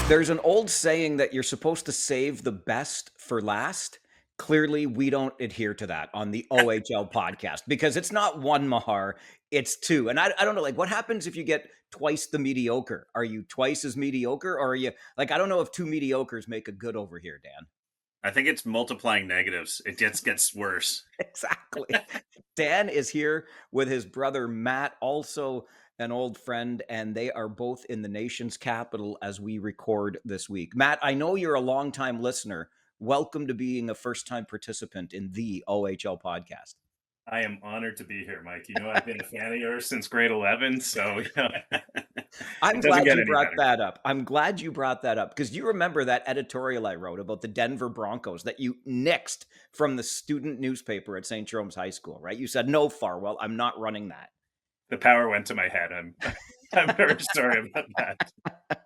There's an old saying that you're supposed to save the best for last. Clearly, we don't adhere to that on the OHL podcast because it's not one Mahar, it's two. And I don't know, like, what happens if you get twice the mediocre? Are you twice as mediocre? Or are you, like, I don't know if two mediocres make a good over here, Dan. I think it's multiplying negatives. It gets worse. Exactly. Dan is here with his brother Matt, also an old friend, and they are both in the nation's capital as we record this week. Matt, I know you're a longtime listener. Welcome to being a first time participant in the OHL podcast. I am honored to be here, Mike. You know, I've been a fan of yours since grade 11, so I'm it doesn't glad get you any brought better. that up. I'm glad you brought that up because you remember that editorial I wrote about the Denver Broncos that you nixed from the student newspaper at St. Jerome's High School, right? You said, no, Farwell, I'm not running that. The power went to my head. I'm very sorry about that.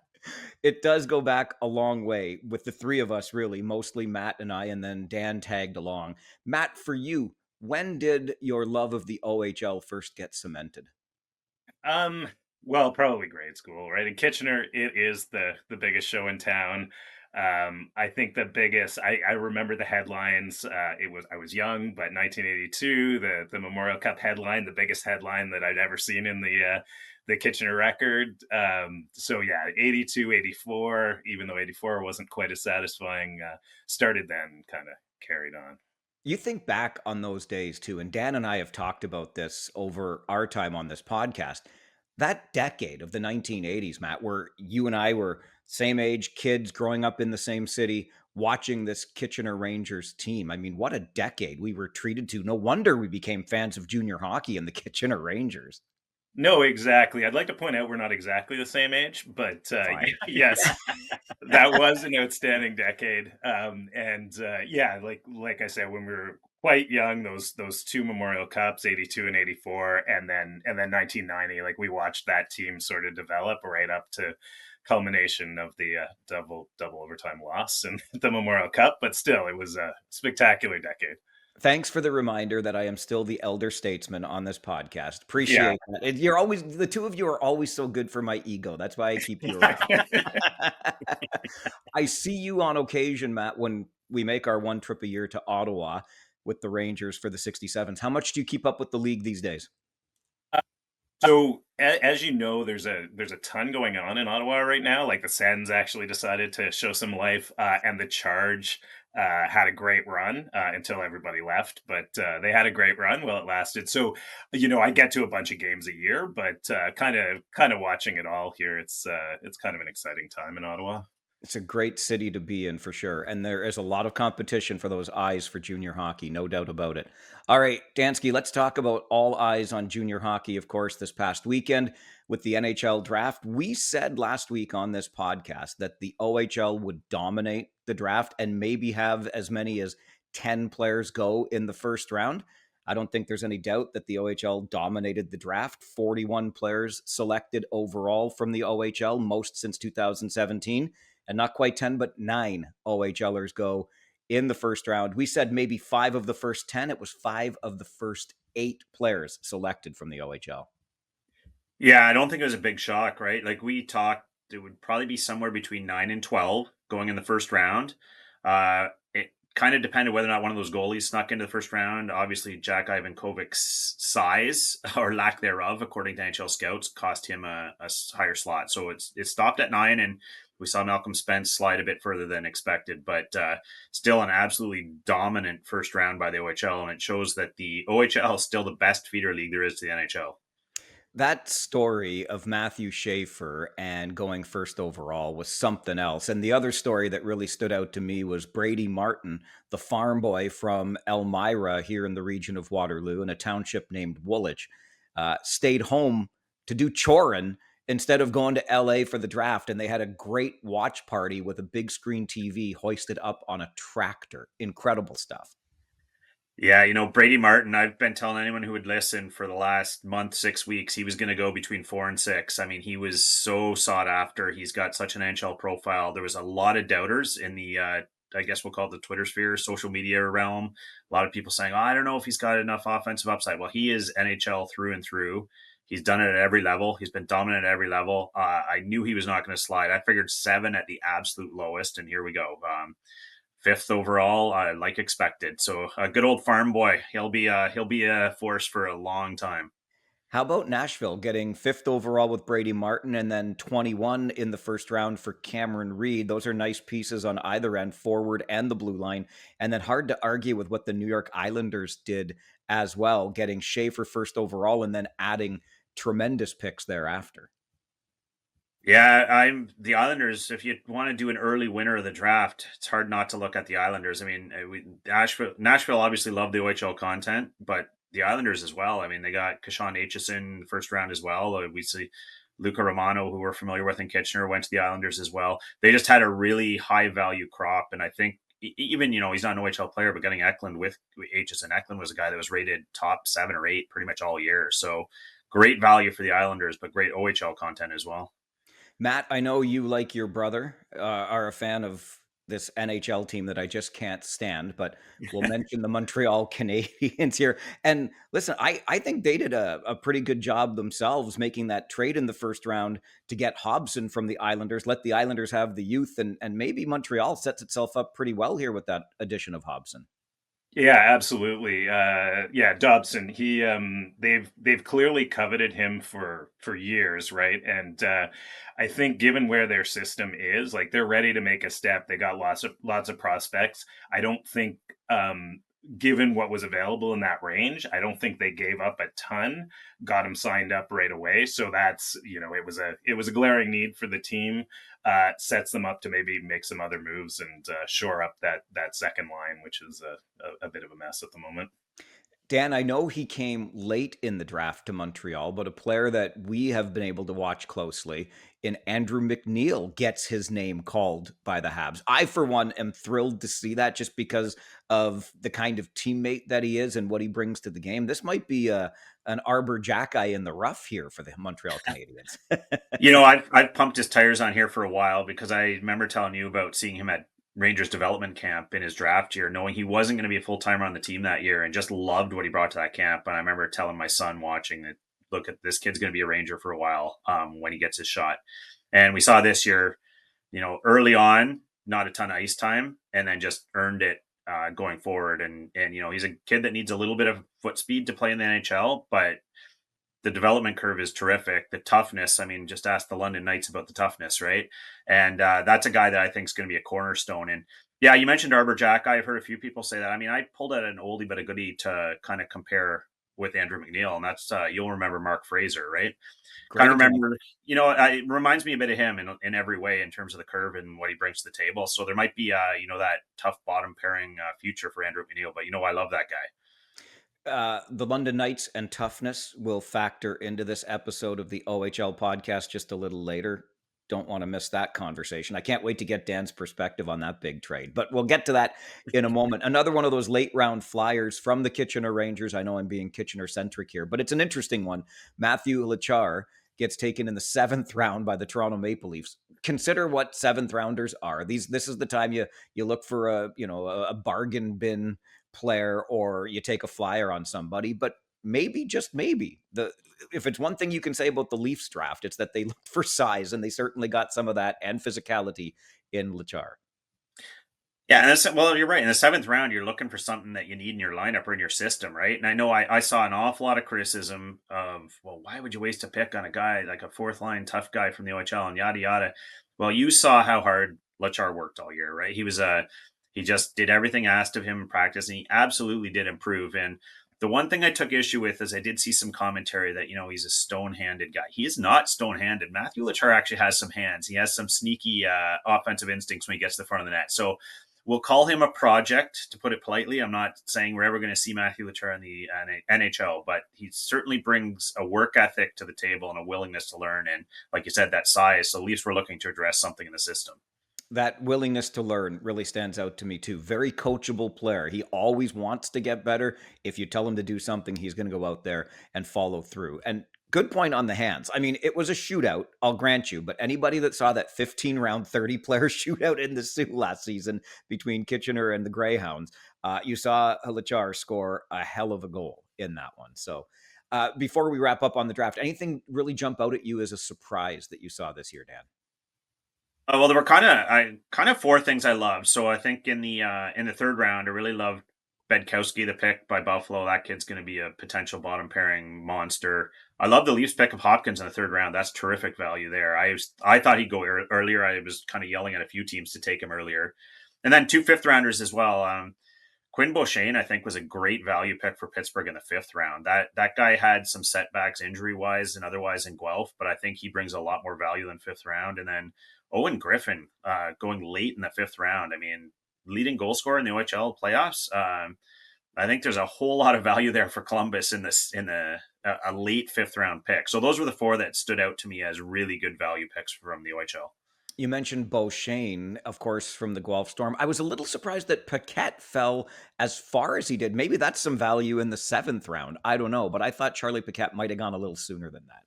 It does go back a long way with the three of us, really, mostly Matt and I, and then Dan tagged along. Matt, for you, when did your love of the OHL first get cemented? Um, well, probably grade school, right? In Kitchener, it is the biggest show in town. I think the biggest. I remember the headlines. I was young, but 1982, the Memorial Cup headline, the biggest headline that I'd ever seen in the Kitchener record. So yeah, 82, 84. Even though 84 wasn't quite as satisfying, started then, kind of carried on. You think back on those days too, and Dan and I have talked about this over our time on this podcast. That decade of the 1980s, Matt, where you and I were same age kids growing up in the same city, watching this Kitchener Rangers team. I mean, what a decade we were treated to. No wonder we became fans of junior hockey and the Kitchener Rangers. No, exactly. I'd like to point out we're not exactly the same age, but Fine. yes, that was an outstanding decade. And yeah, like I said, when we were quite young, those two Memorial Cups, 82 and 84, and then 1990, like we watched that team sort of develop right up to culmination of the double overtime loss and the Memorial Cup. But still, it was a spectacular decade. Thanks for the reminder that I am still the elder statesman on this podcast. Yeah. Appreciate that. You're always the two of you are always so good for my ego. That's why I keep you around. I see you on occasion, Matt, when we make our one trip a year to Ottawa with the Rangers for the 67s. How much do you keep up with the league these days? So as you know, there's a ton going on in Ottawa right now. Like the Sens actually decided to show some life, and the Charge had a great run until everybody left. But they had a great run while it lasted. So you know, I get to a bunch of games a year, but kind of watching it all here. It's kind of an exciting time in Ottawa. It's a great city to be in for sure. And there is a lot of competition for those eyes for junior hockey, no doubt about it. All right, Dansky, let's talk about all eyes on junior hockey, of course, this past weekend with the NHL draft. We said last week on this podcast that the OHL would dominate the draft and maybe have as many as 10 players go in the first round. I don't think there's any doubt that the OHL dominated the draft. 41 players selected overall from the OHL, most since 2017, and not quite 10, but 9 OHLers go in the first round. We said maybe 5 of the first 10. It was 5 of the first 8 players selected from the OHL. Yeah, I don't think it was a big shock, right? Like we talked, it would probably be somewhere between 9 and 12 going in the first round. It kind of depended whether or not one of those goalies snuck into the first round. Obviously, Jack Ivankovic's size or lack thereof, according to NHL scouts, cost him a higher slot. So it stopped at 9, and we saw Malcolm Spence slide a bit further than expected, but still an absolutely dominant first round by the OHL, and it shows that the OHL is still the best feeder league there is to the NHL. That story of Matthew Schaefer and going first overall was something else. And the other story that really stood out to me was Brady Martin, the farm boy from Elmira here in the region of Waterloo in a township named Woolwich, stayed home to do chorin instead of going to LA for the draft. And they had a great watch party with a big screen TV hoisted up on a tractor. Incredible stuff. Yeah, you know, Brady Martin, I've been telling anyone who would listen for the last month, 6 weeks, he was going to go between 4 and 6. I mean, he was so sought after. He's got such an NHL profile. There was a lot of doubters in the, I guess we'll call it the Twitter sphere, social media realm. A lot of people saying, oh, I don't know if he's got enough offensive upside. Well, he is NHL through and through. He's done it at every level. He's been dominant at every level. I knew he was not going to slide. I figured 7 at the absolute lowest, and here we go. Fifth overall, like expected. So a good old farm boy. He'll be a force for a long time. How about Nashville getting fifth overall with Brady Martin and then 21 in the first round for Cameron Reed? Those are nice pieces on either end, forward and the blue line. And then hard to argue with what the New York Islanders did as well, getting Schaefer first overall and then adding tremendous picks thereafter. Yeah, I'm the Islanders. If you want to do an early winner of the draft, it's hard not to look at the Islanders. I mean, Nashville obviously love the OHL content, but the Islanders as well. I mean, they got Kashawn Aitchison first round as well. We see Luca Romano, who we're familiar with in Kitchener, went to the Islanders as well. They just had a really high value crop, and I think even he's not an OHL player, but getting Eklund with Aitchison, Eklund was a guy that was rated top 7 or 8 pretty much all year. So great value for the Islanders, but great OHL content as well. Matt, I know you, like your brother, are a fan of this NHL team that I just can't stand, but we'll mention the Montreal Canadiens here. And listen, I think they did a pretty good job themselves making that trade in the first round to get Hobson from the Islanders, let the Islanders have the youth, and maybe Montreal sets itself up pretty well here with that addition of Hobson. Yeah, absolutely. Yeah, Dobson. They've clearly coveted him for years, right? And I think given where their system is, like they're ready to make a step. They got lots of prospects. I don't think, given what was available in that range, I don't think they gave up a ton. Got him signed up right away. So that's it was a glaring need for the team. Sets them up to maybe make some other moves and shore up that second line, which is a bit of a mess at the moment. Dan, I know he came late in the draft to Montreal, but a player that we have been able to watch closely in Andrew McNeil gets his name called by the Habs. I, for one, am thrilled to see that just because of the kind of teammate that he is and what he brings to the game. This might be an Arbor Jackeye in the rough here for the Montreal Canadiens. I've pumped his tires on here for a while because I remember telling you about seeing him at Rangers development camp in his draft year, knowing he wasn't going to be a full timer on the team that year, and just loved what he brought to that camp. And I remember telling my son watching that, look, at this kid's going to be a Ranger for a while when he gets his shot. And we saw this year, early on, not a ton of ice time, and then just earned it going forward. And he's a kid that needs a little bit of foot speed to play in the NHL, but the development curve is terrific. The toughness, I mean, just ask the London Knights about the toughness, right? And that's a guy that I think is going to be a cornerstone. And yeah, you mentioned Arbor Jack. I've heard a few people say that. I mean, I pulled out an oldie but a goodie to kind of compare with Andrew McNeil, and that's you'll remember Mark Fraser, right? Great Kind of example. remember, it reminds me a bit of him in every way in terms of the curve and what he brings to the table. So there might be, that tough bottom pairing future for Andrew McNeil, but I love that guy. The London Knights and toughness will factor into this episode of the OHL podcast just a little later. Don't want to miss that conversation. I can't wait to get Dan's perspective on that big trade, but we'll get to that in a moment. Another one of those late round flyers from the Kitchener Rangers. I know I'm being Kitchener centric here, but it's an interesting one. Matthew Lachar gets taken in the 7th round by the Toronto Maple Leafs. Consider what 7th rounders are. This is the time you look for a bargain bin player or you take a flyer on somebody, but maybe, just maybe, if it's one thing you can say about the Leafs draft, it's that they looked for size, and they certainly got some of that and physicality in Lachar. Yeah, and well, you're right. In the 7th round, you're looking for something that you need in your lineup or in your system, right? And I know I saw an awful lot of criticism of, well, why would you waste a pick on a guy like a 4th line tough guy from the OHL and yada yada. Well, you saw how hard Lachar worked all year, right? He just did everything asked of him in practice, and he absolutely did improve. And the one thing I took issue with is I did see some commentary that he's a stone-handed guy. He is not stone-handed. Matthew Lachar actually has some hands. He has some sneaky offensive instincts when he gets to the front of the net. So we'll call him a project, to put it politely. I'm not saying we're ever going to see Matthew Lachar in the NHL, but he certainly brings a work ethic to the table and a willingness to learn. And like you said, that size. So at least we're looking to address something in the system. That willingness to learn really stands out to me too. Very coachable player. He always wants to get better. If you tell him to do something, he's going to go out there and follow through. And good point on the hands. I mean, it was a shootout, I'll grant you, but anybody that saw that 15 round 30 player shootout in the Sioux last season between Kitchener and the Greyhounds, you saw Lachar score a hell of a goal in that one. So Before we wrap up on the draft, anything really jump out at you as a surprise that you saw this year, Dan? Well, there were kind of four things I loved. So I think in the third round, I really loved Bedkowski, the pick by Buffalo. That kid's going to be a potential bottom pairing monster. I love the Leafs pick of Hopkins in the third round. That's terrific value there. I thought he'd go earlier. I was kind of yelling at a few teams to take him earlier, and then two fifth rounders as well. Quinn Beauchene, I think, was a great value pick for Pittsburgh in the fifth round. That guy had some setbacks injury wise and otherwise in Guelph, but I think he brings a lot more value than fifth round. And then Owen Griffin going late in the fifth round. I mean, leading goal scorer in the OHL playoffs. I think there's a whole lot of value there for Columbus in a late fifth round pick. So those were the four that stood out to me as really good value picks from the OHL. You mentioned Beauchene, of course, from the Guelph Storm. I was a little surprised that Paquette fell as far as he did. Maybe that's some value in the seventh round. I don't know, but I thought Charlie Paquette might have gone a little sooner than that.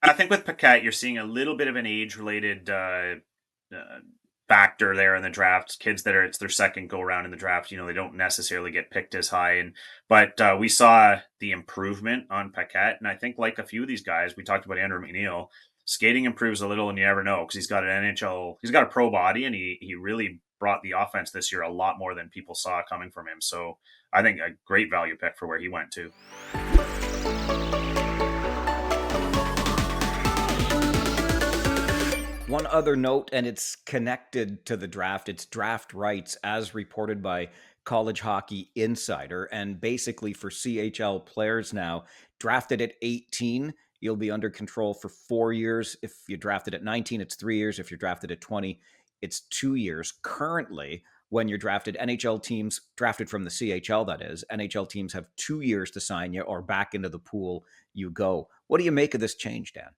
I think with Paquette, you're seeing a little bit of an age-related factor there in the draft. Kids that it's their second go round in the draft, they don't necessarily get picked as high. But we saw the improvement on Paquette, and I think like a few of these guys, we talked about Andrew McNeil. Skating improves a little, and you never know because he's got an NHL, he's got a pro body, and he really brought the offense this year a lot more than people saw coming from him. So I think a great value pick for where he went too. One other note, and it's connected to the draft. It's draft rights as reported by College Hockey Insider. And basically for CHL players now, drafted at 18, you'll be under control for 4 years. If you drafted at 19, it's 3 years. If you're drafted at 20, it's 2 years. Currently, when you're drafted, NHL teams, drafted from the CHL, that is, NHL teams have 2 years to sign you or back into the pool you go. What do you make of this change, Dan?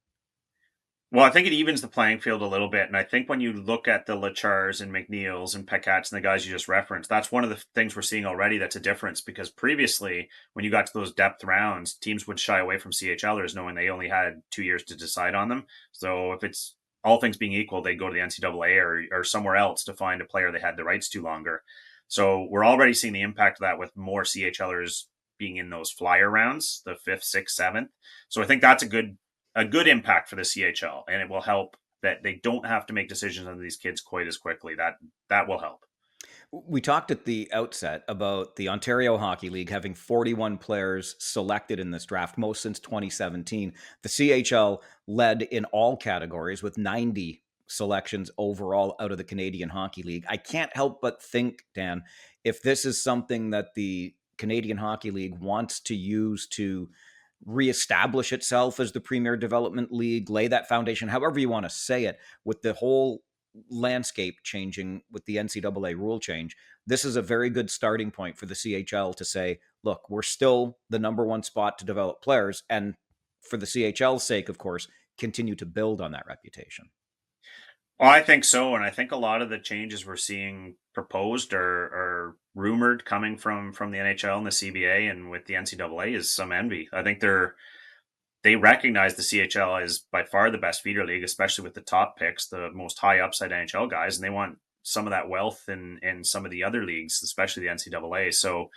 Well, I think it evens the playing field a little bit. And I think when you look at the Lachars and McNeils and Pekats and the guys you just referenced, that's one of the things we're seeing already that's a difference because previously, when you got to those depth rounds, teams would shy away from CHLers knowing they only had 2 years to decide on them. So if it's all things being equal, they go to the NCAA or somewhere else to find a player they had the rights to longer. So we're already seeing the impact of that with more CHLers being in those flyer rounds, the fifth, sixth, seventh. So I think that's a good impact for the CHL, and it will help that they don't have to make decisions on these kids quite as quickly. That will help. We talked at the outset about the Ontario Hockey League having 41 players selected in this draft, most since 2017. The CHL led in all categories with 90 selections overall out of the Canadian Hockey League. I can't help but think, Dan, if this is something that the Canadian Hockey League wants to use to reestablish itself as the premier development league, lay that foundation, however you want to say it, with the whole landscape changing with the NCAA rule change, this is a very good starting point for the CHL to say, look, we're still the number one spot to develop players. And for the CHL's sake, of course, continue to build on that reputation. Well, I think so, and I think a lot of the changes we're seeing proposed or rumored coming from the NHL and the CBA and with the NCAA is some envy. I think they recognize the CHL as by far the best feeder league, especially with the top picks, the most high upside NHL guys, and they want some of that wealth in some of the other leagues, especially the NCAA. So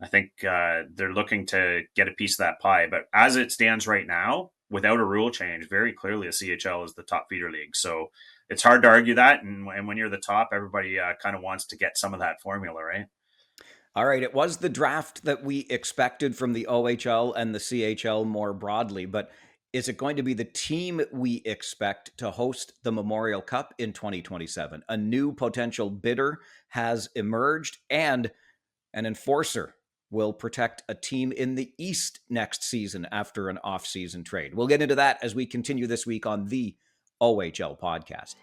I think they're looking to get a piece of that pie. But as it stands right now, without a rule change, very clearly the CHL is the top feeder league. So it's hard to argue that. And when you're the top, everybody kind of wants to get some of that formula, right? All right, it was the draft that we expected from the OHL and the CHL more broadly, but is it going to be the team we expect to host the Memorial Cup in 2027? A new potential bidder has emerged, and an enforcer will protect a team in the East next season after an off-season trade. We'll get into that as we continue this week on the OHL podcast.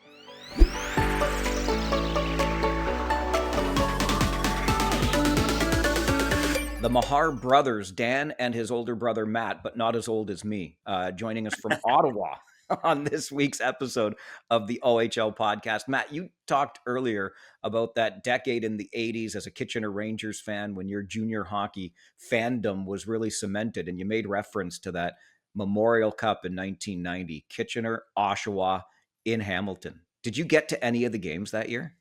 The Mahar brothers, Dan and his older brother, Matt, but not as old as me, joining us from Ottawa on this week's episode of the OHL podcast. Matt, you talked earlier about that decade in the 80s as a Kitchener Rangers fan when your junior hockey fandom was really cemented, and you made reference to that Memorial Cup in 1990, Kitchener, Oshawa in Hamilton. Did you get to any of the games that year?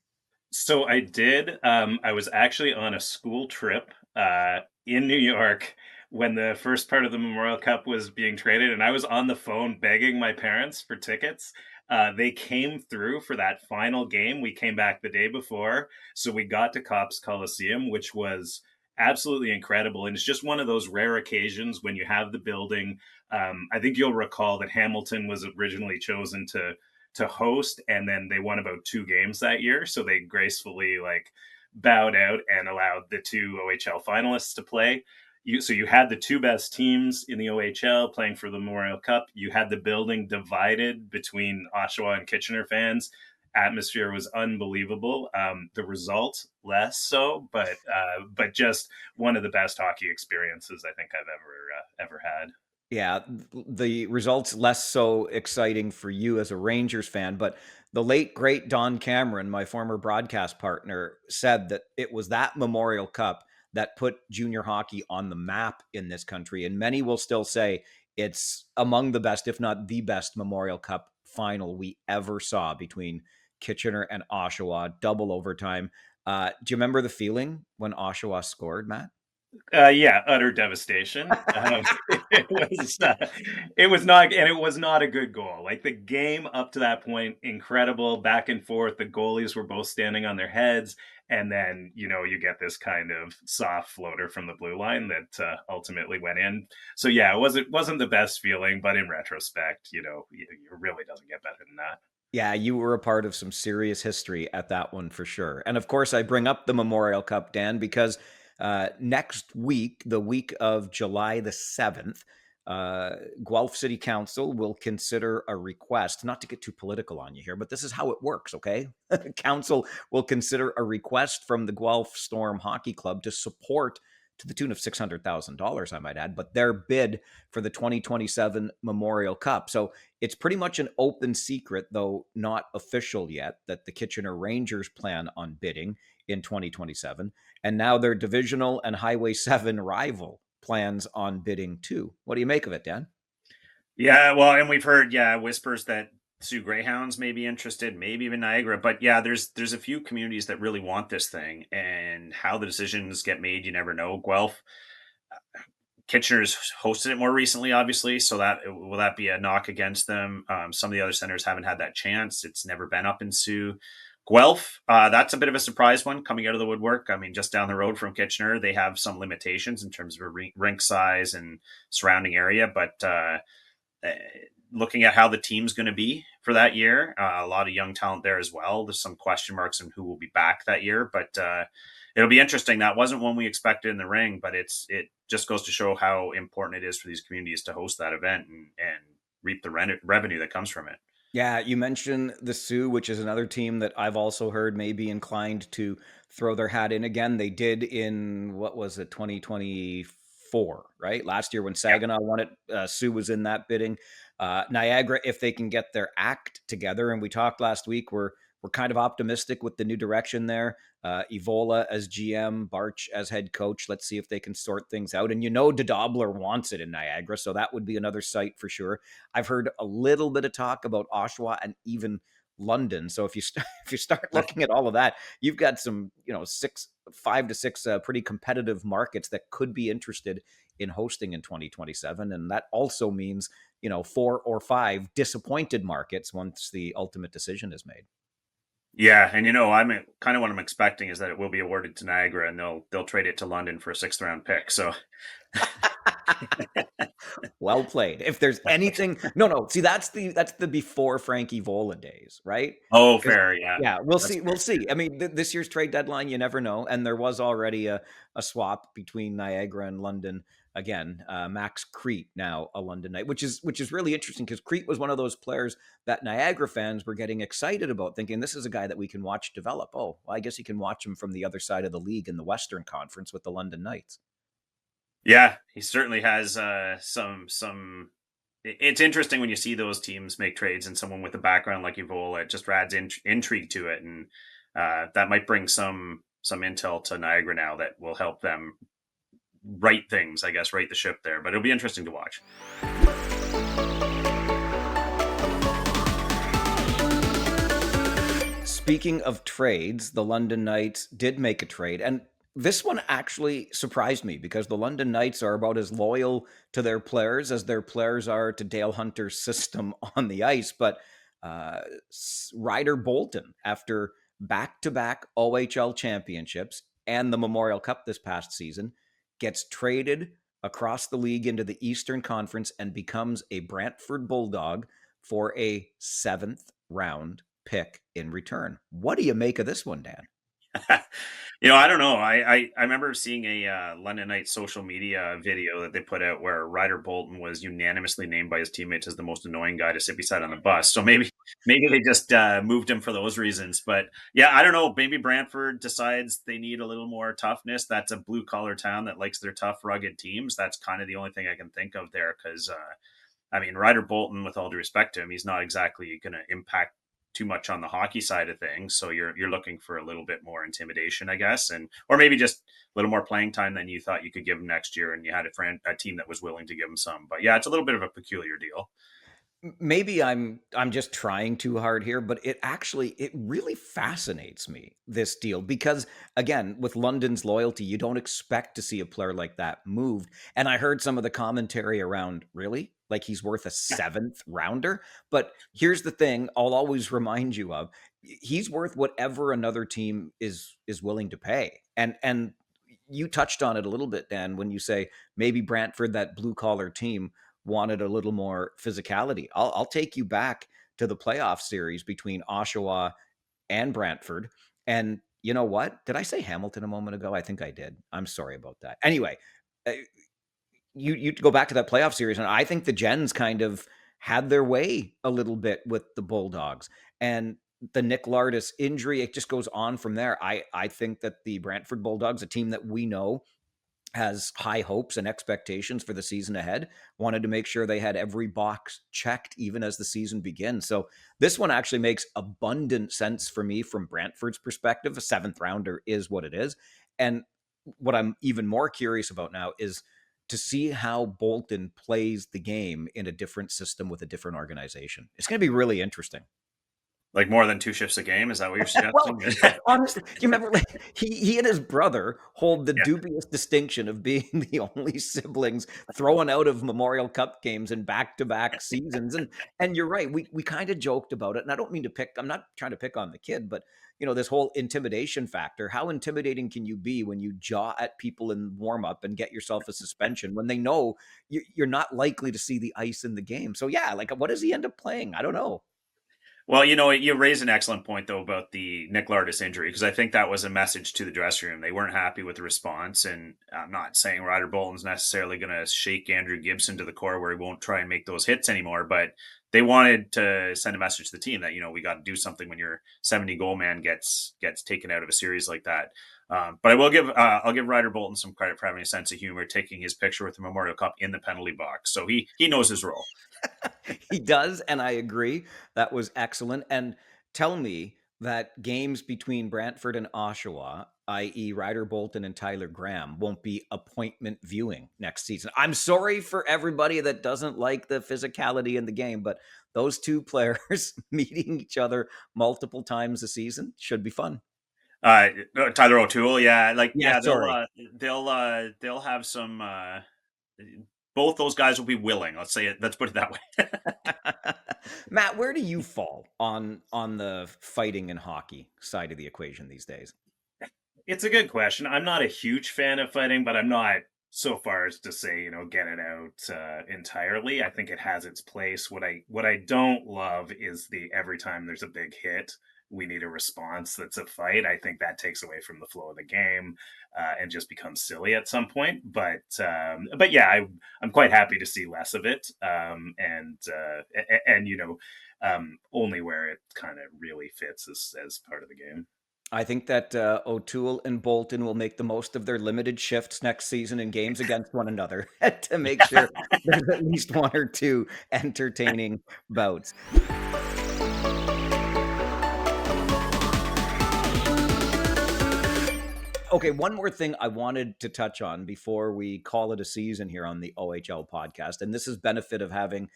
So I did. I was actually on a school trip in New York when the first part of the Memorial Cup was being traded, and I was on the phone begging my parents for tickets. They came through for that final game. We came back the day before, so we got to Cops Coliseum, which was absolutely incredible. And it's just one of those rare occasions when you have the building. I think you'll recall that Hamilton was originally chosen to host, and then they won about 2 games that year, so they gracefully like bowed out and allowed the 2 OHL finalists to play. So you had the 2 best teams in the OHL playing for the Memorial Cup. You had the building divided between Oshawa and Kitchener fans. Atmosphere was unbelievable. The result less so, but just one of the best hockey experiences I think I've ever had. Yeah, the results less so exciting for you as a Rangers fan, but the late great Don Cameron, my former broadcast partner, said that it was that Memorial Cup that put junior hockey on the map in this country, and many will still say it's among the best, if not the best, Memorial Cup final we ever saw between Kitchener and Oshawa, double overtime. Do you remember the feeling when Oshawa scored, Matt? Yeah, utter devastation. It was not, and it was not a good goal. Like the game up to that point, incredible, back and forth. The goalies were both standing on their heads, and then you get this kind of soft floater from the blue line that ultimately went in. So yeah, it wasn't the best feeling, but in retrospect, it really doesn't get better than that. Yeah, you were a part of some serious history at that one for sure. And of course, I bring up the Memorial Cup, Dan, because next week, the week of July the 7th, Guelph City Council will consider a request, not to get too political on you here, but this is how it works, okay? Council will consider a request from the Guelph Storm Hockey Club to support, to the tune of $600,000, I might add, but their bid for the 2027 Memorial Cup. So it's pretty much an open secret, though not official yet, that the Kitchener Rangers plan on bidding in 2027. And now their divisional and Highway 7 rival plans on bidding too. What do you make of it, Dan? Yeah, well, and we've heard whispers that Sioux Greyhounds may be interested, maybe even Niagara. But yeah, there's a few communities that really want this thing, and how the decisions get made, you never know. Guelph, Kitchener's hosted it more recently, obviously, so that will that be a knock against them? Some of the other centers haven't had that chance. It's never been up in Sioux. Guelph, that's a bit of a surprise one coming out of the woodwork. I mean, just down the road from Kitchener, they have some limitations in terms of rink size and surrounding area, but looking at how the team's going to be for that year, a lot of young talent there as well. There's some question marks on who will be back that year, but it'll be interesting. That wasn't one we expected in the ring, but it just goes to show how important it is for these communities to host that event and reap the revenue that comes from it. Yeah, you mentioned the Sioux, which is another team that I've also heard may be inclined to throw their hat in again. They did in, what was it, 2024, right? Last year when Saginaw won it, Sioux was in that bidding. Niagara, if they can get their act together, and we talked last week, we're kind of optimistic with the new direction there. Evola as GM, Barch as head coach. Let's see if they can sort things out. And De Dobler wants it in Niagara, so that would be another site for sure. I've heard a little bit of talk about Oshawa and even London. So if you if you start looking at all of that, you've got some 5 to 6 pretty competitive markets that could be interested in hosting in 2027, and that also means 4 or 5 disappointed markets once the ultimate decision is made. Yeah, and I'm kind of what I'm expecting is that it will be awarded to Niagara, and they'll trade it to London for a 6th-round pick. So, well played. If there's anything, no. See, that's the before Frankie Vola days, right? oh, fair, yeah, Yeah, we'll that's see. We'll see. I mean, this year's trade deadline, you never know. And there was already a swap between Niagara and London. Again, Max Crete now a London Knight, which is really interesting because Crete was one of those players that Niagara fans were getting excited about, thinking this is a guy that we can watch develop. Oh, well, I guess you can watch him from the other side of the league in the Western Conference with the London Knights. Yeah, he certainly has some. It's interesting when you see those teams make trades and someone with a background like Evola. It just adds intrigue to it, and that might bring some intel to Niagara now that will help them right things, I guess, right the ship there. But it'll be interesting to watch. Speaking of trades, the London Knights did make a trade, and This one actually surprised me because the London Knights are about as loyal to their players as their players are to Dale Hunter's system on the ice. But uh, Ryder Bolton, after back-to-back OHL championships and the Memorial Cup this past season, gets traded across the league into the Eastern Conference and becomes a Brantford Bulldog for a seventh round pick in return. What do you make of this one, Dan? I don't know. I remember seeing a London Knights social media video that they put out where Ryder Bolton was unanimously named by his teammates as the most annoying guy to sit beside on the bus. So maybe they just moved him for those reasons. But yeah, I don't know. Maybe Brantford decides they need a little more toughness. That's a blue collar town that likes their tough, rugged teams. That's kind of the only thing I can think of there. Because I mean, Ryder Bolton, with all due respect to him, he's not exactly going to impact too much on the hockey side of things. So you're looking for a little bit more intimidation, I guess, and or maybe just a little more playing time than you thought you could give him next year, and you had a team that was willing to give him some. But yeah, it's a little bit of a peculiar deal. Maybe I'm just trying too hard here, but it really fascinates me, this deal, because again, with London's loyalty, you don't expect to see a player like that moved. And I heard some of the commentary around, really? Like he's worth a seventh rounder? But here's the thing I'll always remind you of. He's worth whatever another team is willing to pay. And you touched on it a little bit, Dan, when you say maybe Brantford, that blue collar team, wanted a little more physicality. I'll take you back to the playoff series between Oshawa and Brantford. And you know what? Did I say Hamilton a moment ago? I think I did. I'm sorry about that. Anyway, uh, you go back to that playoff series, and I think the Gens kind of had their way a little bit with the Bulldogs. And the Nick Lardis injury, it just goes on from there. I think that the Brantford Bulldogs, a team that we know has high hopes and expectations for the season ahead, wanted to make sure they had every box checked even as the season begins. So this one actually makes abundant sense for me from Brantford's perspective. A seventh rounder is what it is. And what I'm even more curious about now is to see how Bolton plays the game in a different system with a different organization. It's going to be really interesting. Like more than two shifts a game? Is that what you're Well, suggesting? honestly, you remember, like, he and his brother hold the Yeah. dubious distinction of being the only siblings thrown out of Memorial Cup games in back-to-back seasons. And you're right, we kind of joked about it. And I don't mean to pick, I'm not trying to pick on the kid, but this whole intimidation factor. How intimidating can you be when you jaw at people in warm-up and get yourself a suspension when they know you're not likely to see the ice in the game? So yeah, like what does he end up playing? I don't know. Well, you raised an excellent point though about the Nick Lardis injury, because I think that was a message to the dressing room. They weren't happy with the response, and I'm not saying Ryder Bolton's necessarily going to shake Andrew Gibson to the core where he won't try and make those hits anymore, but they wanted to send a message to the team that we got to do something when your 70 goal man gets taken out of a series like that. But I'll give Ryder Bolton some credit for having a sense of humor, taking his picture with the Memorial Cup in the penalty box. So he knows his role. He does, and I agree. That was excellent. And tell me that games between Brantford and Oshawa, i.e., Ryder Bolton and Tyler Graham, won't be appointment viewing next season. I'm sorry for everybody that doesn't like the physicality in the game, but those two players meeting each other multiple times a season should be fun. Uh, Tyler O'Toole, yeah, like Yeah, yeah, sorry. they'll have some. Both those guys will be willing. Let's say it. Let's put it that way. Matt, where do you fall on the fighting and hockey side of the equation these days? It's a good question. I'm not a huge fan of fighting, but I'm not so far as to say, get it out entirely. I think it has its place. What I don't love is the every time there's a big hit, we need a response that's a fight. I think that takes away from the flow of the game and just becomes silly at some point. But yeah, I'm quite happy to see less of it. Only where it kind of really fits as part of the game. I think that O'Toole and Bolton will make the most of their limited shifts next season in games against one another to make sure there's at least one or two entertaining bouts. Okay, one more thing I wanted to touch on before we call it a season here on the OHL podcast, and this is benefit of having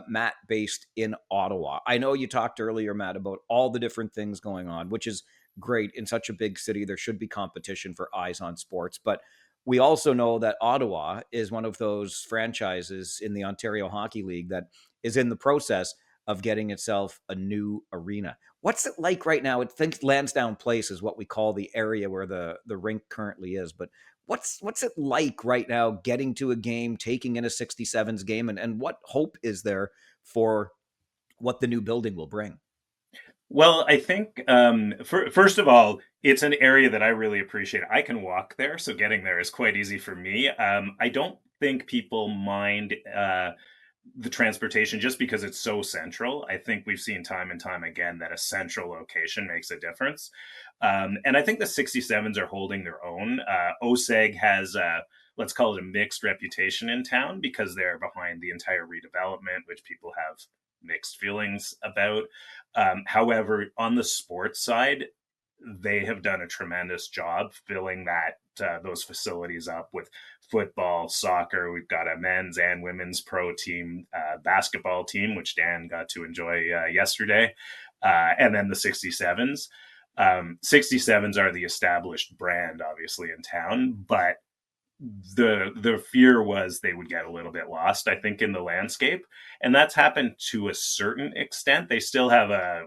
Matt based in Ottawa. I know you talked earlier, Matt, about all the different things going on, which is great. In such a big city, there should be competition for eyes on sports. But we also know that Ottawa is one of those franchises in the Ontario Hockey League that is in the process of getting itself a new arena. What's it like right now? I think Lansdowne Place is what we call the area where the rink currently is. But what's it like right now getting to a game, taking in a 67s game, and what hope is there for what the new building will bring? Well, I think first of all, it's an area that I really appreciate. I can walk there, so getting there is quite easy for me. I don't think people mind the transportation just because it's so central. I think we've seen time and time again that a central location makes a difference. And I think the 67s are holding their own. OSEG has, let's call it a mixed reputation in town because they're behind the entire redevelopment, which people have mixed feelings about. However, on the sports side, they have done a tremendous job filling those facilities up with football, soccer. We've got a men's and women's pro team, basketball team, which Dan got to enjoy yesterday, and then the 67s. 67s are the established brand, obviously, in town, but the fear was they would get a little bit lost, I think, in the landscape, and that's happened to a certain extent. They still have a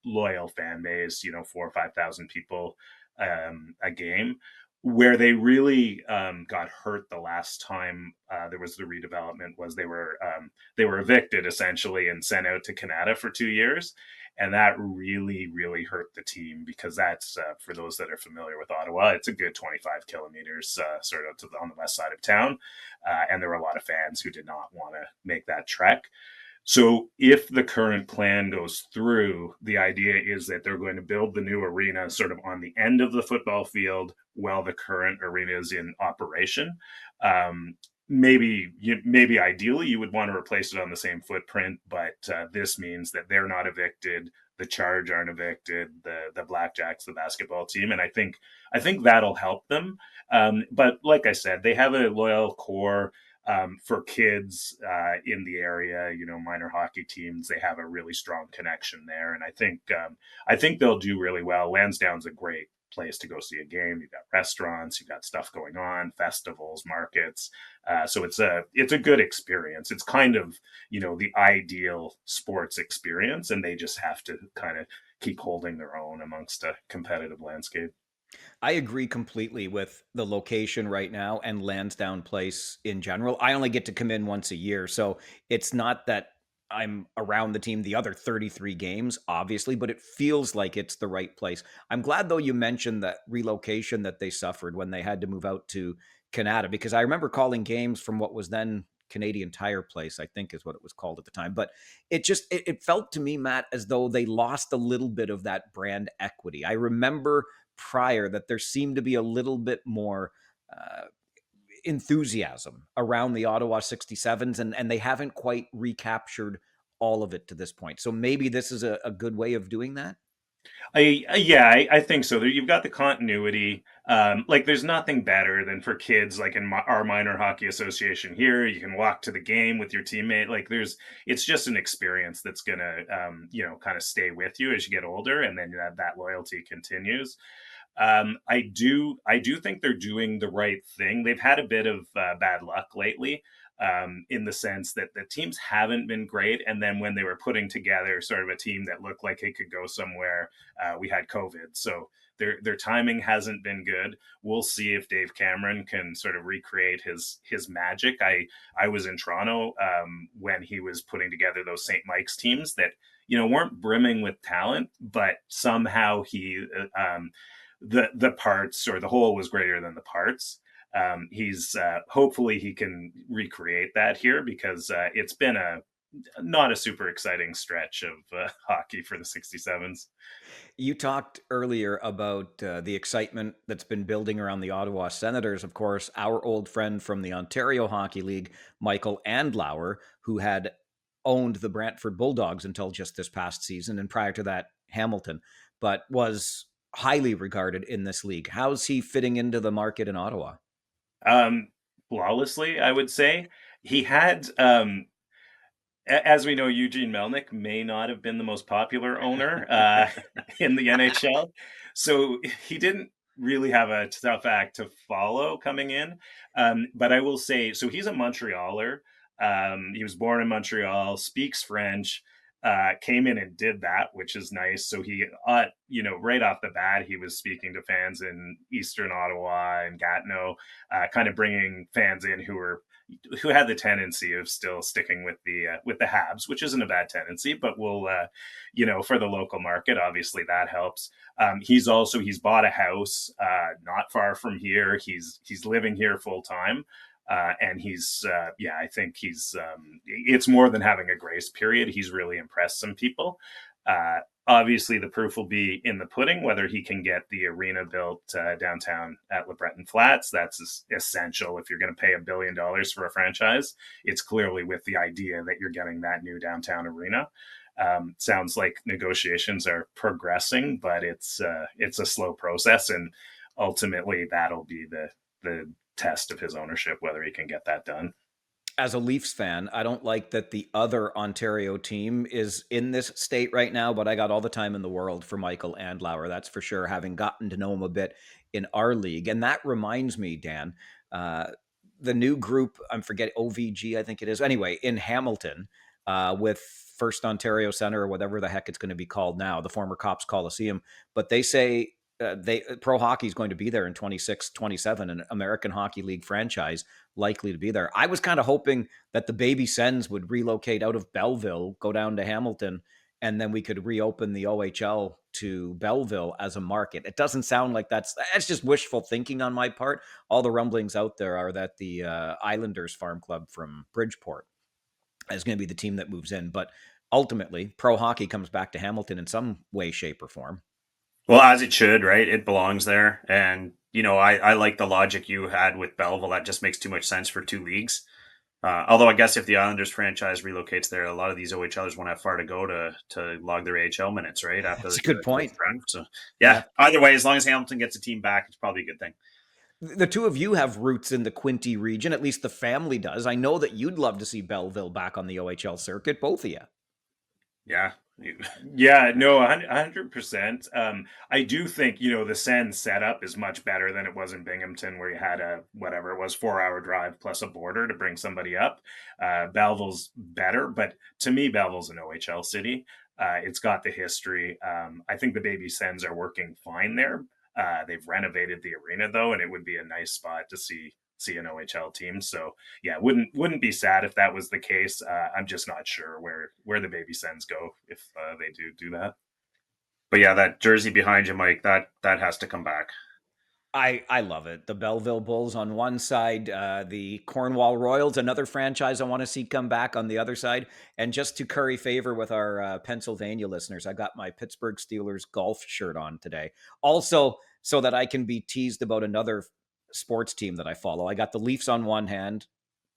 loyal fan base, 4 or 5 thousand people a game. Where they really got hurt the last time there was the redevelopment was they were evicted essentially and sent out to Canada for 2 years, and that really really hurt the team because that's for those that are familiar with Ottawa, it's a good 25 kilometers sort of on the west side of town, and there were a lot of fans who did not want to make that trek. So if the current plan goes through, the idea is that they're going to build the new arena sort of on the end of the football field while the current arena is in operation. Maybe ideally you would want to replace it on the same footprint, but this means that they're not evicted, the Charge aren't evicted, the Blackjacks, the basketball team, and I think that'll help them. But like I said, they have a loyal core. For kids in the area, minor hockey teams, they have a really strong connection there, and I think they'll do really well. Lansdowne's a great place to go see a game. You've got restaurants, you've got stuff going on, festivals, markets. So it's a good experience. It's kind of the ideal sports experience, and they just have to kind of keep holding their own amongst a competitive landscape. I agree completely with the location right now and Lansdowne Place in general. I only get to come in once a year, so it's not that I'm around the team the other 33 games, obviously, but it feels like it's the right place. I'm glad, though, you mentioned that relocation that they suffered when they had to move out to Canada, because I remember calling games from what was then Canadian Tire Place, I think is what it was called at the time. But it felt to me, Matt, as though they lost a little bit of that brand equity. I remember prior that there seemed to be a little bit more uh, enthusiasm around the Ottawa 67s, and they haven't quite recaptured all of it to this point. So maybe this is a good way of doing that. Yeah, I think so. You've got the continuity. Like, there's nothing better than for kids, like in our minor hockey association here. You can walk to the game with your teammate. Like, it's just an experience that's gonna, kind of stay with you as you get older, and then that loyalty continues. I do think they're doing the right thing. They've had a bit of bad luck lately, in the sense that the teams haven't been great. And then when they were putting together sort of a team that looked like it could go somewhere, we had COVID. So their timing hasn't been good. We'll see if Dave Cameron can sort of recreate his magic. I was in Toronto when he was putting together those St. Mike's teams that weren't brimming with talent, but somehow the parts, or the whole was greater than the parts. He's hopefully he can recreate that here because it's been a not a super exciting stretch of hockey for the 67s. You talked earlier about the excitement that's been building around the Ottawa Senators. Of course, our old friend from the Ontario Hockey League, Michael Andlauer, who had owned the Brantford Bulldogs until just this past season, and prior to that, Hamilton, but was highly regarded in this league. How's he fitting into the market in Ottawa? Um, Flawlessly, I would say. He had as we know, Eugene Melnick may not have been the most popular owner in the NHL. So he didn't really have a tough act to follow coming in. But I will say, so he's a Montrealer. He was born in Montreal, speaks French, came in and did that, which is nice. So he, right off the bat, he was speaking to fans in Eastern Ottawa and Gatineau, kind of bringing fans in who had the tendency of still sticking with the Habs, which isn't a bad tendency, but will for the local market, obviously that helps. He's bought a house not far from here. He's living here full time. And I think it's more than having a grace period. He's really impressed some people. Obviously, the proof will be in the pudding, whether he can get the arena built downtown at LeBreton Flats. That's essential if you're going to pay $1 billion for a franchise. It's clearly with the idea that you're getting that new downtown arena. Sounds like negotiations are progressing, but it's a slow process, and ultimately that'll be the test of his ownership, whether he can get that done. As a Leafs fan, I don't like that the other Ontario team is in this state right now, but I got all the time in the world for Michael Andlauer. That's for sure, having gotten to know him a bit in our league. And that reminds me, Dan, the new group, I'm forgetting, OVG, I think it is. Anyway, in Hamilton, with First Ontario Center or whatever the heck it's going to be called now, the former Cops Coliseum. But they say pro hockey is going to be there in 26, 27, an American Hockey League franchise likely to be there. I was kind of hoping that the Baby Sens would relocate out of Belleville, go down to Hamilton, and then we could reopen the OHL to Belleville as a market. It doesn't sound like that's just wishful thinking on my part. All the rumblings out there are that the Islanders Farm Club from Bridgeport is going to be the team that moves in. But ultimately, pro hockey comes back to Hamilton in some way, shape, or form. Well, as it should, right? It belongs there. And, I like the logic you had with Belleville. That just makes too much sense for two leagues. Although I guess if the Islanders franchise relocates there, a lot of these OHLers won't have far to go to log their AHL minutes, right? After That's a good point. So, yeah, either way, as long as Hamilton gets a team back, it's probably a good thing. The two of you have roots in the Quinte region, at least the family does. I know that you'd love to see Belleville back on the OHL circuit, both of you. Yeah. Yeah, no, 100%. I do think, the Sens setup is much better than it was in Binghamton, where you had a, whatever it was, 4-hour drive plus a border to bring somebody up. Belleville's better, but to me, Belleville's an OHL city. It's got the history. I think the Baby Sens are working fine there. They've renovated the arena, though, and it would be a nice spot to see an OHL team. So yeah, wouldn't be sad if that was the case. I'm just not sure where the Baby Sens go if they do that. But yeah, that jersey behind you, Mike, that has to come back. I love it. The Belleville Bulls on one side, the Cornwall Royals, another franchise I want to see come back on the other side. And just to curry favor with our Pennsylvania listeners, I got my Pittsburgh Steelers golf shirt on today. Also, so that I can be teased about another sports team that I follow. I got the Leafs on one hand.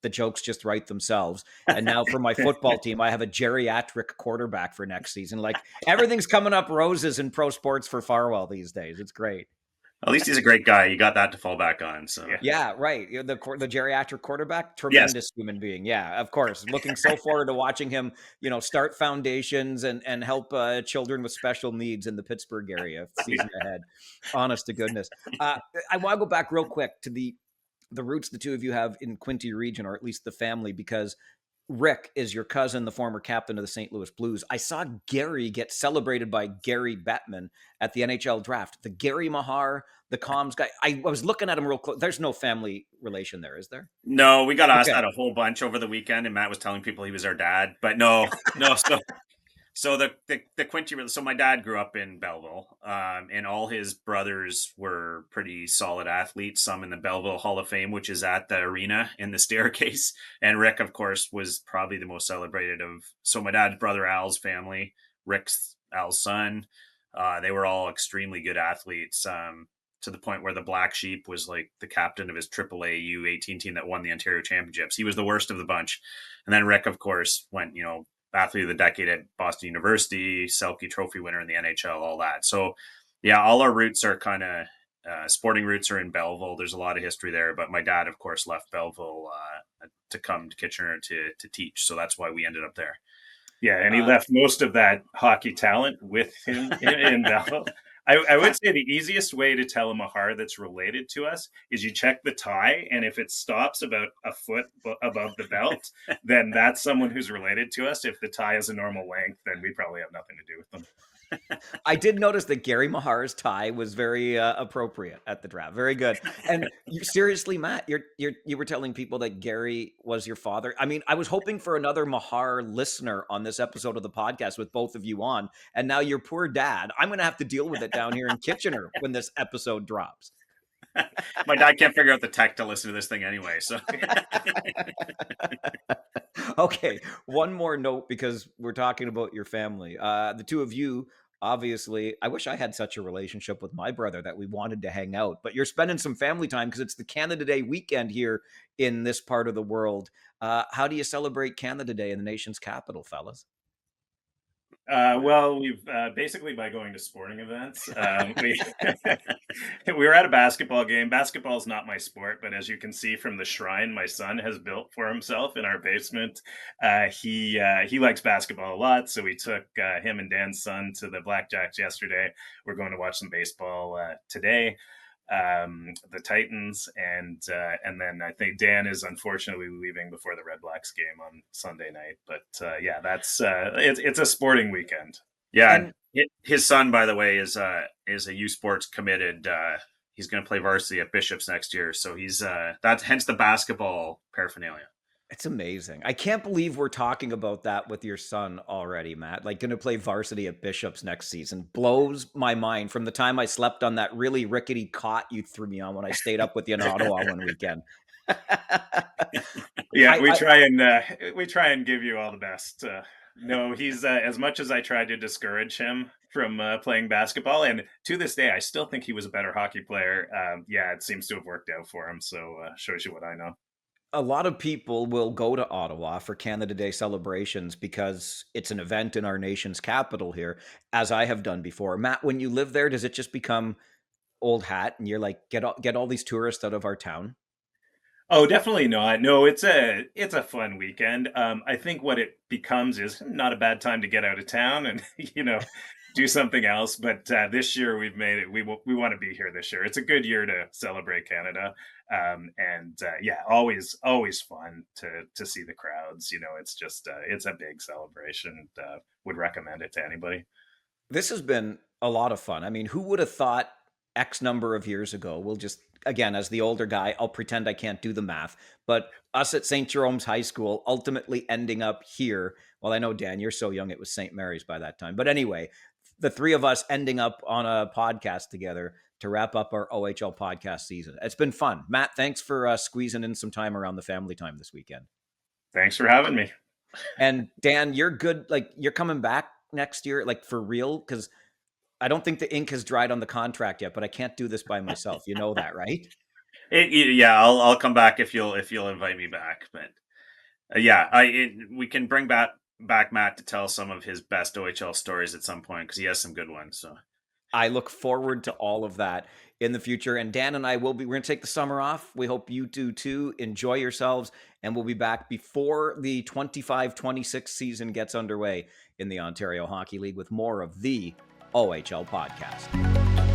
The jokes just write themselves. And now for my football team, I have a geriatric quarterback for next season. Like everything's coming up roses in pro sports for Farwell these days. It's great. At least he's a great guy. You got that to fall back on. So yeah, right. The geriatric quarterback, tremendous human being. Yeah, of course. Looking so forward to watching him, start foundations and help children with special needs in the Pittsburgh area season ahead. Honest to goodness. I want to go back real quick to the roots the two of you have in Quinte region, or at least the family, because Rick is your cousin, the former captain of the St. Louis Blues. I saw Gary get celebrated by Gary Bettman at the NHL draft. The Gary Mahar, the comms guy. I was looking at him real close. There's no family relation there, is there? No, we got asked that a whole bunch over the weekend, and Matt was telling people he was our dad. But no. So the Quinte. So my dad grew up in Belleville, and all his brothers were pretty solid athletes. Some in the Belleville Hall of Fame, which is at the arena in the staircase. And Rick, of course, was probably the most celebrated of. So my dad's brother Al's family, Rick's Al's son, they were all extremely good athletes. To the point where the Black Sheep was like the captain of his AAA U18 team that won the Ontario Championships. He was the worst of the bunch. And then Rick, of course, went, athlete of the decade at Boston University, Selke Trophy winner in the NHL, all that. So, yeah, all our roots are kind of sporting roots are in Belleville. There's a lot of history there, but my dad, of course, left Belleville to come to Kitchener to teach. So that's why we ended up there. Yeah, and he left most of that hockey talent with him in Belleville. I would say the easiest way to tell a Mahar that's related to us is you check the tie, and if it stops about a foot above the belt, then that's someone who's related to us. If the tie is a normal length, then we probably have nothing to do with them. I did notice that Gary Mahar's tie was very appropriate at the draft. Very good. And seriously, Matt, you were telling people that Gary was your father. I mean, I was hoping for another Mahar listener on this episode of the podcast with both of you on, and now your poor dad. I'm going to have to deal with it down here in Kitchener when this episode drops. My dad can't figure out the tech to listen to this thing anyway. So Okay, one more note because we're talking about your family. The two of you, obviously, I wish I had such a relationship with my brother that we wanted to hang out, but you're spending some family time because it's the Canada Day weekend here in this part of the world. How do you celebrate Canada Day in the nation's capital, fellas? Well, we've basically by going to sporting events. We were at a basketball game. Basketball is not my sport, but as you can see from the shrine my son has built for himself in our basement, he likes basketball a lot. So we took him and Dan's son to the Blackjacks yesterday. We're going to watch some baseball today. The Titans, and then I think Dan is unfortunately leaving before the Red Blacks game on Sunday night. But yeah, that's it's a sporting weekend. yeah, And and his son, by the way, is a U Sports committed. He's going to play varsity at Bishops next year, so he's that's hence the basketball paraphernalia. it's amazing. I can't believe we're talking about that with your son already, Matt. Like, going to play varsity at Bishops next season blows my mind from the time I slept on that really rickety cot you threw me on when I stayed up with you in Ottawa one weekend. Yeah, I, we try and give you all the best. No, he's as much as I tried to discourage him from playing basketball, and to this day, I still think he was a better hockey player. Yeah, it seems to have worked out for him. So shows you what I know. a lot of people will go to Ottawa for Canada Day celebrations because it's an event in our nation's capital here, as I have done before. Matt, when you live there, does it just become old hat and you're like, get all these tourists out of our town? Oh, definitely not. No, it's a fun weekend. I think what it becomes is not a bad time to get out of town and do something else. But this year we've made it. We want to be here this year. It's a good year to celebrate Canada, and yeah, always fun to see the crowds. It's just it's a big celebration. Would recommend it to anybody. This has been a lot of fun. I mean, who would have thought X number of years ago? We'll just, again, as the older guy, I'll pretend I can't do the math, but us at St. Jerome's High School ultimately ending up here. Well, I know, Dan, you're so young, it was St. Mary's by that time. But anyway, the three of us ending up on a podcast together to wrap up our OHL podcast season. It's been fun. Matt, thanks for squeezing in some time around the family time this weekend. Thanks for having me. And Dan, you're good. Like, you're coming back next year, like for real? Because I don't think the ink has dried on the contract yet, but I can't do this by myself. You know that, right? Yeah, I'll come back if you'll invite me back. But yeah, we can bring back Matt to tell some of his best OHL stories at some point because he has some good ones. So I look forward to all of that in the future. And Dan and I we're going to take the summer off. We hope you do too. Enjoy yourselves. And we'll be back before the 25-26 season gets underway in the Ontario Hockey League with more of the OHL podcast.